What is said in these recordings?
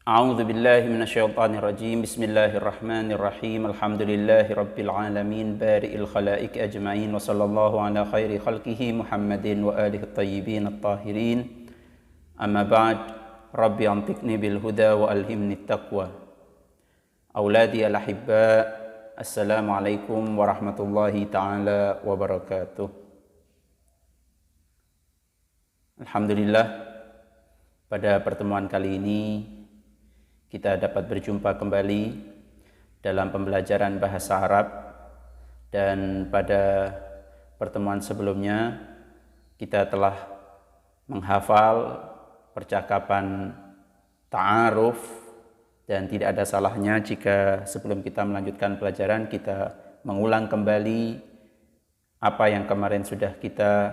A'udzu billahi minasyaitonir rajim. Bismillahirrahmanirrahim. Alhamdulillahi rabbil alamin, bari'il khalaiqi ajmain wa sallallahu ala khairi khalqihi Muhammadin wa alihi at-tayyibin at-tahirin. Amma ba'd. Rabbi antiqni bil huda wa alhimni at-taqwa. Auladi al-ahibba, assalamu alaikum warahmatullahi taala wabarakatuh. Alhamdulillah, pada pertemuan kali ini kita dapat berjumpa kembali dalam pembelajaran bahasa Arab, dan pada pertemuan sebelumnya kita telah menghafal percakapan ta'aruf, dan tidak ada salahnya jika sebelum kita melanjutkan pelajaran kita mengulang kembali apa yang kemarin sudah kita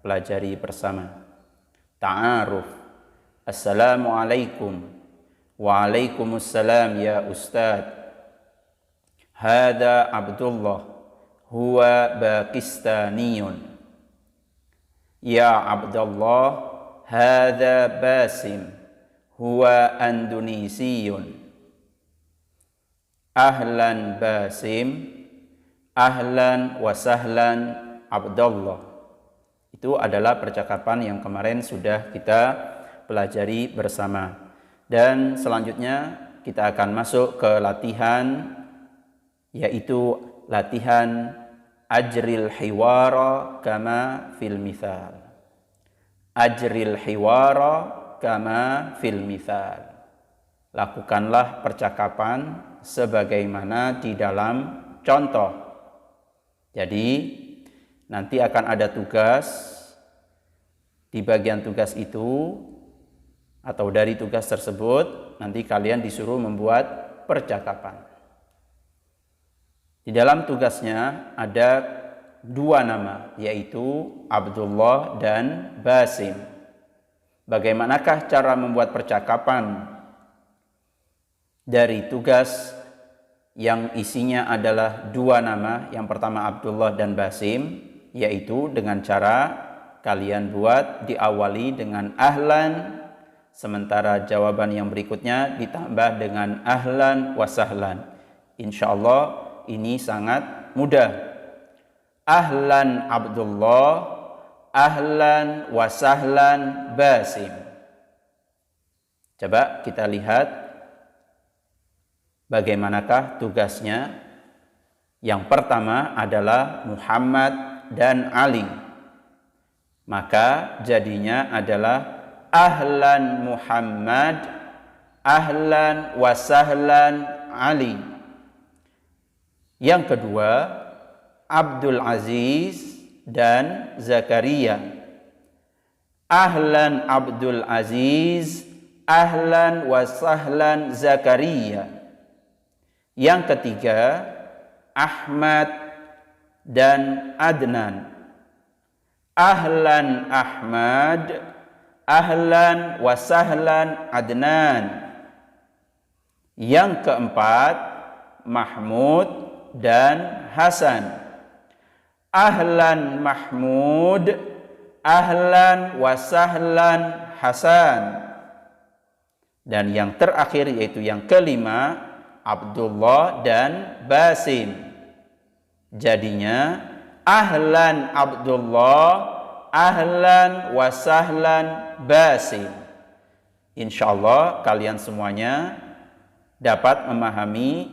pelajari bersama. Ta'aruf. Assalamualaikum. Waalaikumsalam ya Ustaz. Hada Abdullah, huwa Pakistaniyun. Ya Abdullah, hada Basim, huwa Indonesiyun. Ahlan Basim, ahlan wa sahlan Abdullah. Itu adalah percakapan yang kemarin sudah kita pelajari bersama. Dan selanjutnya kita akan masuk ke latihan, yaitu latihan ajril hiwara kama fil mithal. Ajril hiwara kama fil mithal. Lakukanlah percakapan sebagaimana di dalam contoh. Jadi nanti akan ada tugas. Di bagian tugas itu atau dari tugas tersebut nanti kalian disuruh membuat percakapan. Di dalam tugasnya ada dua nama, yaitu Abdullah dan Basim. Bagaimanakah cara membuat percakapan dari tugas yang isinya adalah dua nama, yang pertama Abdullah dan Basim, yaitu dengan cara kalian buat diawali dengan ahlan, sementara jawaban yang berikutnya ditambah dengan ahlan wa sahlan. Insyaallah ini sangat mudah. Ahlan Abdullah, ahlan wa sahlan Basim. Coba kita lihat bagaimanakah tugasnya. Yang pertama adalah Muhammad dan Ali. Maka jadinya adalah ahlan Muhammad, ahlan wa sahlan Ali. Yang kedua, Abdul Aziz dan Zakaria. Ahlan Abdul Aziz, ahlan wa sahlan Zakaria. Yang ketiga, Ahmad dan Adnan. Ahlan Ahmad, ahlan wa sahlan Adnan. Yang keempat, Mahmud dan Hasan. Ahlan Mahmud, ahlan wa sahlan Hasan. Dan yang terakhir yaitu yang kelima, Abdullah dan Basim. Jadinya ahlan Abdullah, ahlan wa sahlan Basim. Insyaallah kalian semuanya dapat memahami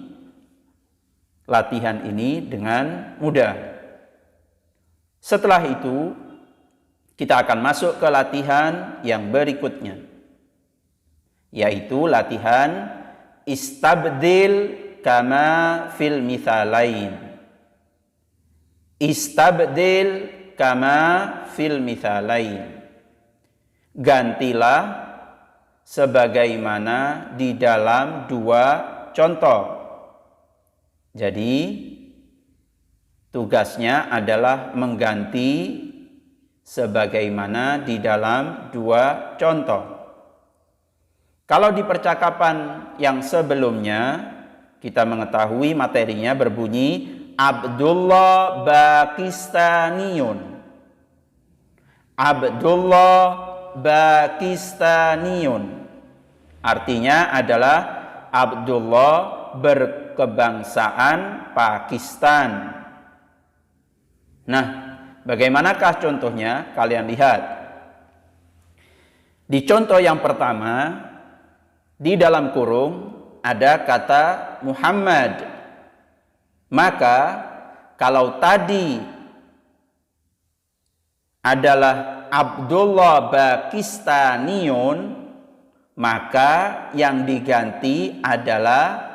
latihan ini dengan mudah. Setelah itu kita akan masuk ke latihan yang berikutnya, yaitu latihan istabdil kama fil mithalain. Istabdil kama fil mithalain. Gantilah sebagaimana di dalam dua contoh. Jadi tugasnya adalah mengganti sebagaimana di dalam dua contoh. Kalau di percakapan yang sebelumnya kita mengetahui materinya berbunyi Abdullah Pakistaniyun. Abdullah Pakistaniyun. Artinya adalah Abdullah berkebangsaan Pakistan. Nah, bagaimanakah contohnya? Kalian lihat. Di contoh yang pertama, di dalam kurung ada kata Muhammad. Maka kalau tadi adalah Abdullah Pakistaniun, maka yang diganti adalah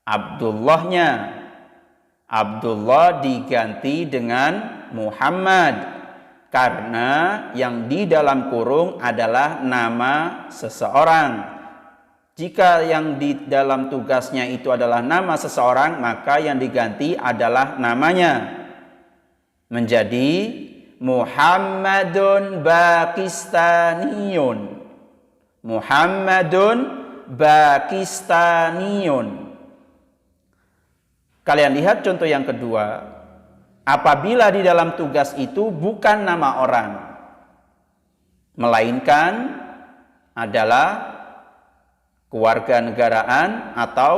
Abdullahnya. Abdullah diganti dengan Muhammad karena yang di dalam kurung adalah nama seseorang. Jika yang di dalam tugasnya itu adalah nama seseorang, maka yang diganti adalah namanya. Menjadi Muhammadun Pakistaniun. Muhammadun Pakistaniun. Kalian lihat contoh yang kedua. Apabila di dalam tugas itu bukan nama orang, melainkan adalah kewarganegaraan atau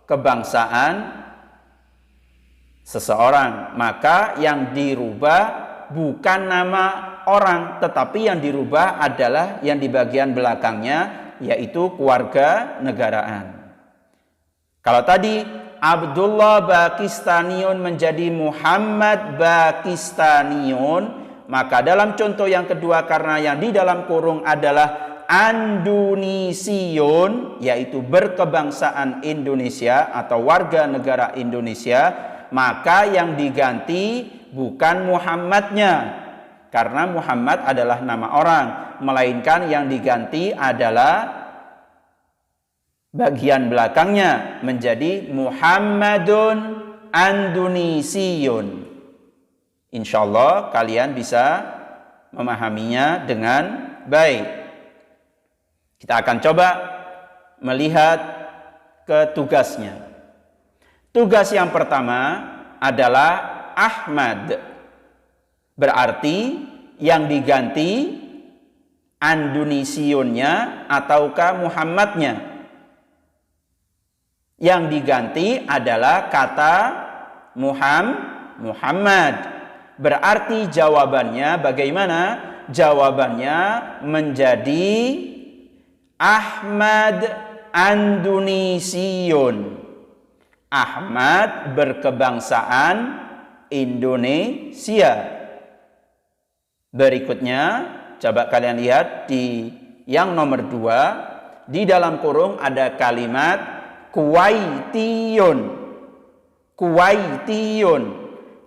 kebangsaan seseorang, maka yang dirubah bukan nama orang, tetapi yang dirubah adalah yang di bagian belakangnya, yaitu kewarganegaraan. Kalau tadi Abdullah Pakistaniun menjadi Muhammad Pakistaniun, maka dalam contoh yang kedua karena yang di dalam kurung adalah Indonesiun, yaitu berkebangsaan Indonesia atau warga negara Indonesia, maka yang diganti bukan Muhammadnya, karena Muhammad adalah nama orang, melainkan yang diganti adalah bagian belakangnya menjadi Muhammadun Indonesiun. Insyaallah kalian bisa memahaminya dengan baik. Kita akan coba melihat ke tugasnya. Tugas yang pertama adalah Ahmad. Berarti yang diganti Indonesiunnya ataukah Muhammadnya. Yang diganti adalah kata Muhammad. Berarti jawabannya bagaimana? Jawabannya menjadi Ahmad Indonesiun. Ahmad berkebangsaan Indonesia. Berikutnya, coba kalian lihat di yang nomor 2, di dalam kurung ada kalimat Kuwaitiyun. Kuwaitiyun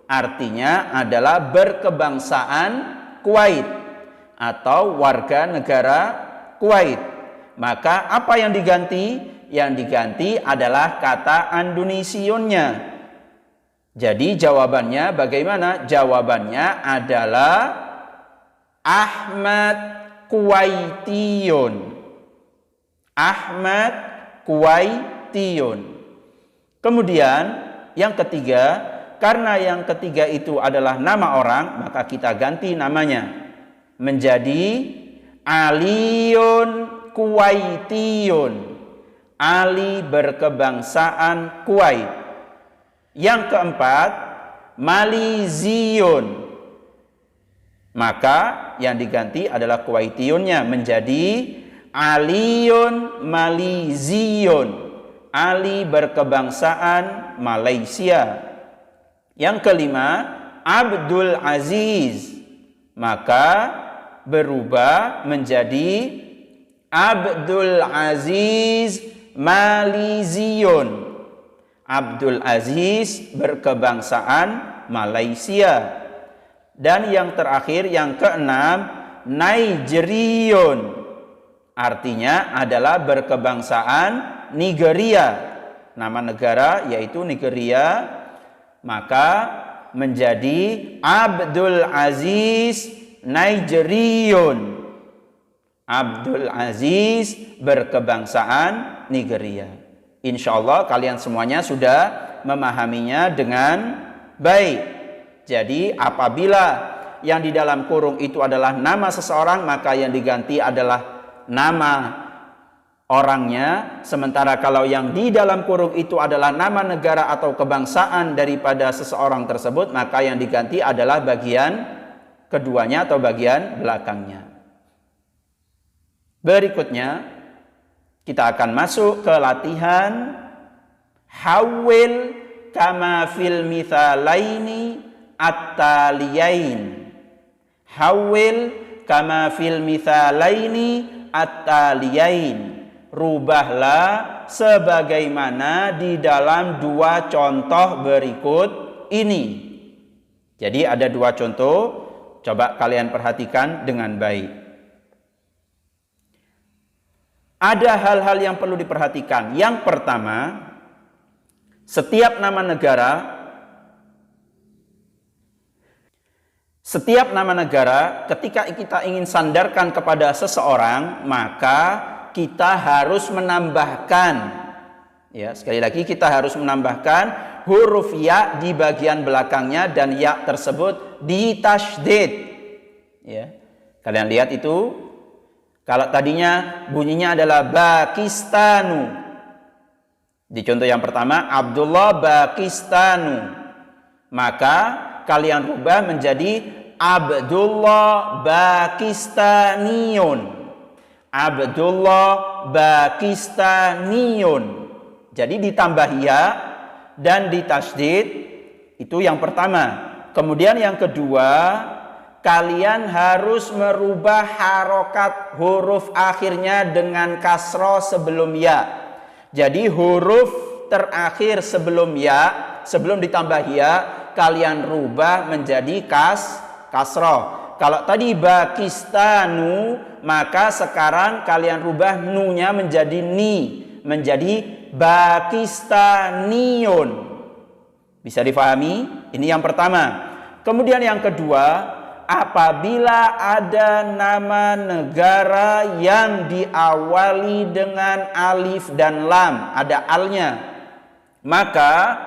artinya adalah berkebangsaan Kuwait atau warga negara Kuwait. Maka apa yang diganti? Yang diganti adalah kata Indonesiunnya. Jadi jawabannya bagaimana? Jawabannya adalah Ahmad Kuwaitiyun. Ahmad Kuwaitiyun. Kemudian yang ketiga, karena yang ketiga itu adalah nama orang, maka kita ganti namanya menjadi Aliun Kuwaitiyun. Ali berkebangsaan Kuwait. Yang keempat, Maliziyun. Maka yang diganti adalah Kuwaitiyunnya menjadi Aliun Maliziyun. Ali berkebangsaan Malaysia. Yang kelima, Abdul Aziz. Maka berubah menjadi Abdul Aziz Maliziyun. Abdul Aziz berkebangsaan Malaysia. Dan yang terakhir, yang keenam, Nigeriyun. Artinya adalah berkebangsaan Nigeria. Nama negara yaitu Nigeria. Maka menjadi Abdul Aziz Nigeriyun. Abdul Aziz berkebangsaan Nigeria. Insya Allah kalian semuanya sudah memahaminya dengan baik. Jadi apabila yang di dalam kurung itu adalah nama seseorang, maka yang diganti adalah nama orangnya, sementara kalau yang di dalam kurung itu adalah nama negara atau kebangsaan daripada seseorang tersebut, maka yang diganti adalah bagian keduanya atau bagian belakangnya. Berikutnya kita akan masuk ke latihan hawil kama fil mithalaini at-taliyain. Hawil kama fil mithalaini at-taliyain. Rubahlah sebagaimana di dalam dua contoh berikut ini. Jadi ada dua contoh, coba kalian perhatikan dengan baik. Ada hal-hal yang perlu diperhatikan. Yang pertama, setiap nama negara ketika kita ingin sandarkan kepada seseorang, maka kita harus menambahkan, ya, sekali lagi kita harus menambahkan huruf ya di bagian belakangnya dan ya tersebut ditasydid. Ya. Kalian lihat itu, kalau tadinya bunyinya adalah Bakistanu. Di contoh yang pertama, Abdullah Bakistanu. Maka kalian rubah menjadi Abdullah Bakistaniyun. Abdullah Bakistaniyun. Jadi ditambah ya dan ditasydid, itu yang pertama. Kemudian yang kedua, kalian harus merubah harokat huruf akhirnya dengan kasroh sebelum ya. Jadi huruf terakhir sebelum ya, sebelum ditambah ya, kalian rubah menjadi kasroh. Kalau tadi Bakistanu, maka sekarang kalian rubah nunya menjadi ni, menjadi Bakistaniyun. Bisa difahami? Ini yang pertama. Kemudian yang kedua, apabila ada nama negara yang diawali dengan alif dan lam, ada alnya, maka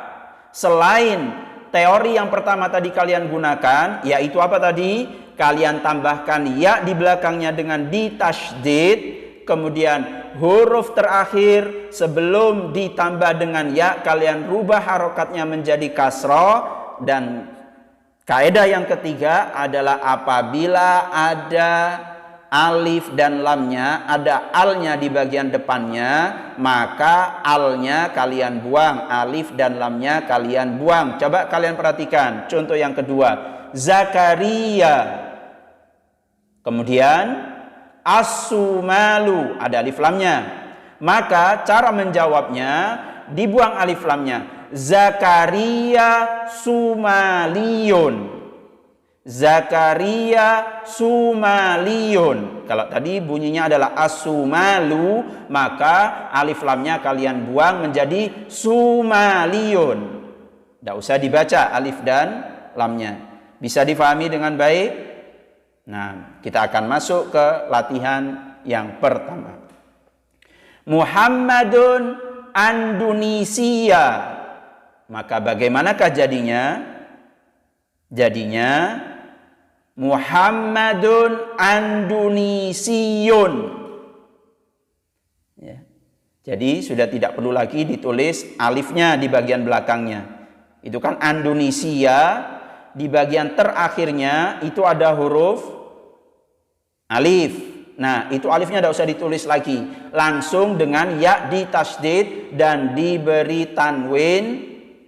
selain teori yang pertama tadi kalian gunakan, yaitu apa tadi? Kalian tambahkan ya di belakangnya dengan ditasydid, kemudian huruf terakhir sebelum ditambah dengan ya kalian rubah harokatnya menjadi kasroh. Dan kaidah yang ketiga adalah apabila ada alif dan lamnya, ada alnya di bagian depannya, maka alnya kalian buang, alif dan lamnya kalian buang. Coba kalian perhatikan contoh yang kedua, Zakaria. Kemudian As-Sumalu, ada alif lamnya. Maka cara menjawabnya dibuang alif lamnya. Zakaria Sumaliyun. Zakaria Sumaliyun. Kalau tadi bunyinya adalah As-Sumalu, maka alif lamnya kalian buang menjadi Sumaliyun. Tidak usah dibaca alif dan lamnya. Bisa difahami dengan baik? Nah, kita akan masuk ke latihan yang pertama. Muhammadun Andunisia. Maka bagaimanakah jadinya? Jadinya Muhammadun Andunisiyun. Ya. Jadi sudah tidak perlu lagi ditulis alifnya di bagian belakangnya. Itu kan Indonesia, di bagian terakhirnya itu ada huruf alif. Nah, itu alifnya tidak usah ditulis lagi. Langsung dengan ya ditasydid dan diberi tanwin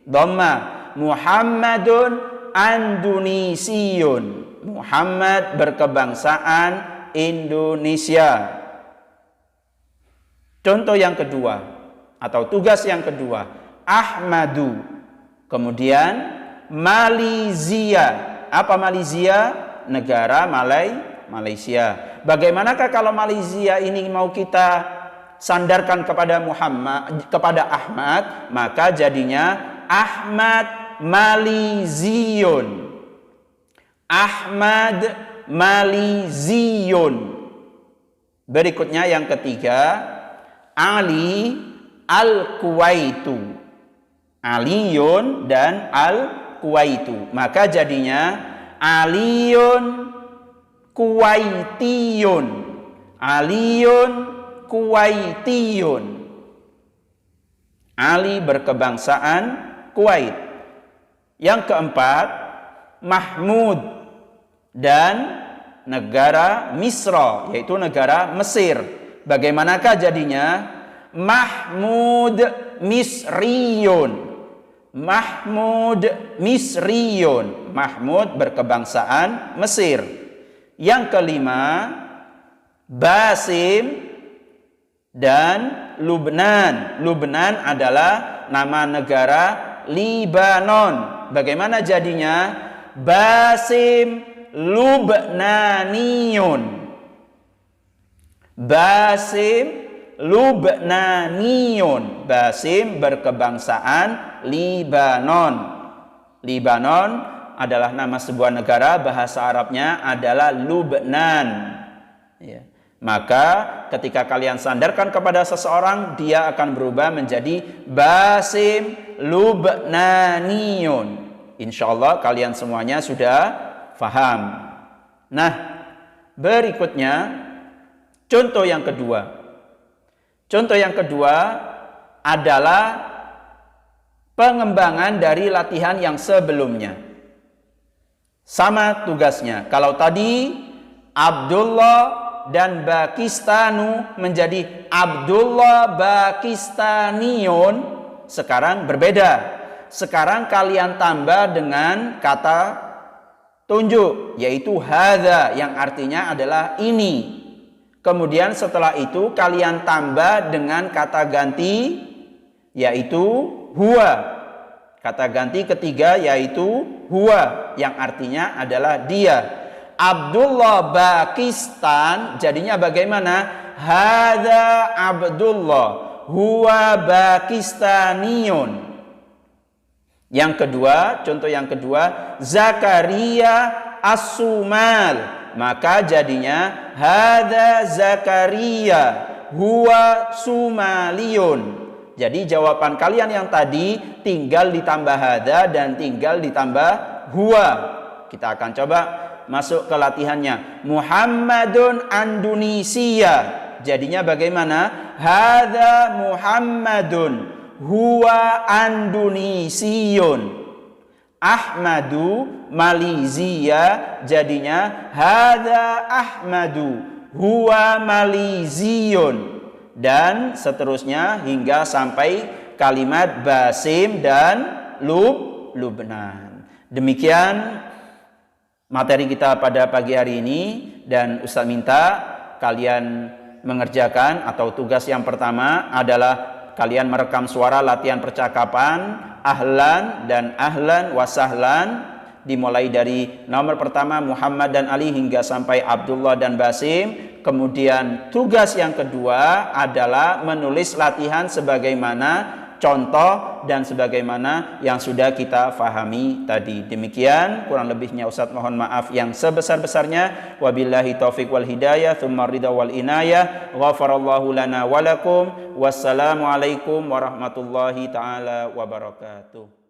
dhamma. Muhammadun Andunisiyun. Muhammad berkebangsaan Indonesia. Contoh yang kedua atau tugas yang kedua, Ahmadu. Kemudian Malaysia. Apa Malaysia? Negara Malaysia. Bagaimanakah kalau Malaysia ini mau kita sandarkan kepada Ahmad, maka jadinya Ahmad Maliziyun. Ahmad Maliziyun. Berikutnya yang ketiga, Ali Al-Kuwaitu. Aliyun dan Al-Kuwaitu. Maka jadinya Aliyun Kuwaitiyun. Aliyun Kuwaitiyun. Ali berkebangsaan Kuwait. Yang keempat, Mahmud dan negara Misra, yaitu negara Mesir. Bagaimanakah jadinya? Mahmud Misriyun. Mahmud Misriyun. Mahmud berkebangsaan Mesir. Yang kelima, Basim dan Lubnan. Lubnan adalah nama negara Libanon. Bagaimana jadinya? Basim Lubnaniyun. Basim Lubnaniyun. Basim berkebangsaan Libanon. Libanon adalah nama sebuah negara, bahasa Arabnya adalah Lubnan. Ya. Maka ketika kalian sandarkan kepada seseorang, dia akan berubah menjadi Basim Lubnaniyun. Insya Allah kalian semuanya sudah faham. Nah, berikutnya contoh yang kedua. Contoh yang kedua adalah pengembangan dari latihan yang sebelumnya. Sama tugasnya. Kalau tadi Abdullah dan Bakistanu menjadi Abdullah Bakistaniyun, sekarang berbeda. Sekarang kalian tambah dengan kata tunjuk, yaitu hadza, yang artinya adalah ini. Kemudian setelah itu kalian tambah dengan kata ganti, yaitu huwa. Kata ganti ketiga yaitu huwa, yang artinya adalah dia. Abdullah Bakistan jadinya bagaimana? Hadza Abdullah huwa Bakistaniyun. Yang kedua, contoh yang kedua, Zakaria As-Sumal. Maka jadinya hadza Zakaria huwa Sumaliyun. Jadi jawaban kalian yang tadi tinggal ditambah hadza dan tinggal ditambah huwa. Kita akan coba masuk ke latihannya. Muhammadun Andunisia. Jadinya bagaimana? Hadza Muhammadun huwa Andunisiyun. Ahmadu Malizia. Jadinya hadza Ahmadu huwa Maliziyun. Dan seterusnya hingga sampai kalimat Basim dan Lubnan. Demikian materi kita pada pagi hari ini, dan Ustaz minta kalian mengerjakan atau tugas yang pertama adalah kalian merekam suara latihan percakapan ahlan dan ahlan wasahlan, dimulai dari nomor pertama Muhammad dan Ali hingga sampai Abdullah dan Basim. Kemudian tugas yang kedua adalah menulis latihan sebagaimana contoh dan sebagaimana yang sudah kita fahami tadi. Demikian, kurang lebihnya Ustadz mohon maaf yang sebesar-besarnya. Wabillahi taufiq wal hidayah, tsumma ridha wal inayah. Ghafarallahu lana walakum. Wassalamualaikum warahmatullahi taala wabarakatuh.